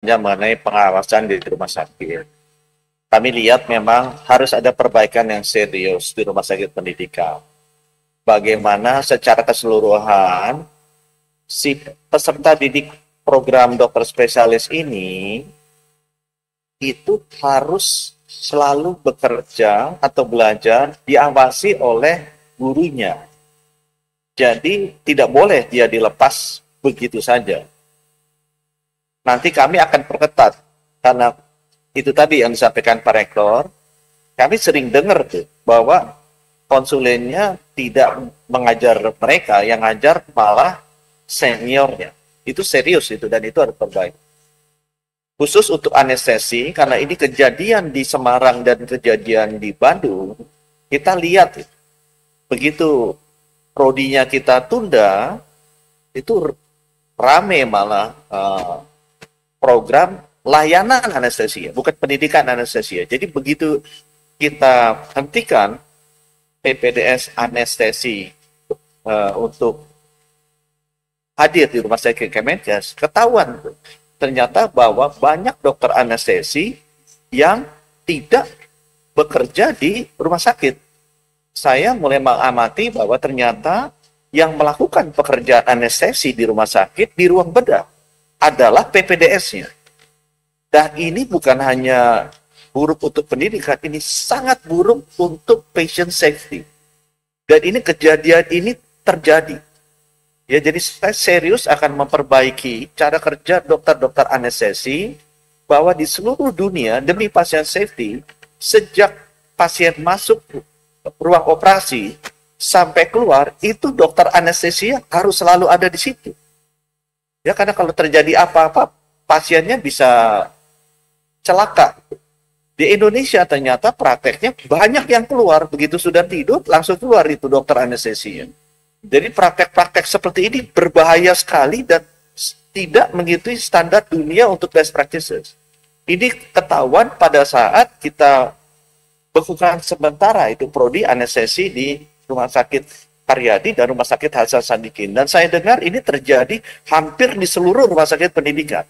mengenai pengawasan di rumah sakit. Kami lihat memang harus ada perbaikan yang serius di rumah sakit pendidikan. Bagaimana secara keseluruhan si peserta didik program dokter spesialis ini itu harus selalu bekerja atau belajar diawasi oleh gurunya. Jadi tidak boleh dia dilepas begitu saja. Nanti kami akan perketat karena itu tadi yang disampaikan Pak Rektor. Kami sering dengar tuh bahwa konsulennya tidak mengajar mereka, yang ngajar malah seniornya. Itu serius itu dan itu harus perbaiki. Khusus untuk anestesi, karena ini kejadian di Semarang dan kejadian di Bandung, kita lihat begitu prodinya kita tunda, itu rame malah program layanan anestesia, bukan pendidikan anestesia. Jadi begitu kita hentikan PPDS anestesi untuk hadir di rumah sakit Kemenkes, ketahuan ternyata bahwa banyak dokter anestesi yang tidak bekerja di rumah sakit. Saya mulai mengamati bahwa ternyata yang melakukan pekerjaan anestesi di rumah sakit di ruang bedah adalah PPDS-nya. Dan ini bukan hanya buruk untuk pendidikan, ini sangat buruk untuk patient safety. Dan ini kejadian ini terjadi. Ya, jadi saya serius akan memperbaiki cara kerja dokter-dokter anestesi bahwa di seluruh dunia demi pasien safety, sejak pasien masuk ruang operasi sampai keluar, itu dokter anestesia harus selalu ada di situ. Ya, karena kalau terjadi apa-apa, pasiennya bisa celaka. Di Indonesia ternyata prakteknya banyak yang keluar, begitu sudah tidur, langsung keluar itu dokter anestesinya. Jadi praktek-praktek seperti ini berbahaya sekali dan tidak mengikuti standar dunia untuk best practices. Ini ketahuan pada saat kita bekukan sementara itu prodi anestesi di Rumah Sakit Karyadi dan Rumah Sakit Hasan Sadikin. Dan saya dengar ini terjadi hampir di seluruh rumah sakit pendidikan.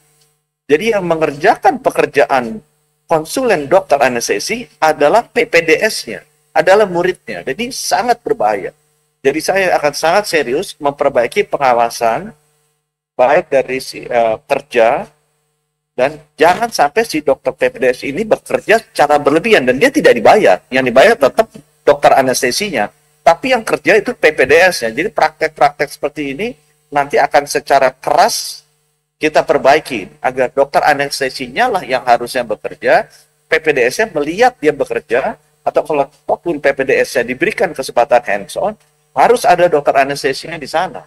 Jadi yang mengerjakan pekerjaan konsulen dokter anestesi adalah PPDS-nya, adalah muridnya. Jadi sangat berbahaya. Jadi saya akan sangat serius memperbaiki pengawasan baik dari kerja dan jangan sampai si dokter PPDS ini bekerja secara berlebihan dan dia tidak dibayar. Yang dibayar tetap dokter anestesinya, tapi yang kerja itu PPDS-nya. Jadi praktek-praktek seperti ini nanti akan secara keras kita perbaiki agar dokter anestesinya lah yang harusnya bekerja, PPDS-nya melihat dia bekerja, atau kalau pun PPDS-nya diberikan kesempatan hands-on, harus ada dokter anestesinya di sana.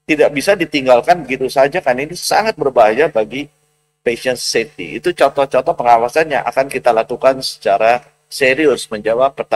Tidak bisa ditinggalkan begitu saja, karena ini sangat berbahaya bagi patient safety. Itu contoh-contoh pengawasan yang akan kita lakukan secara serius menjawab pertanyaan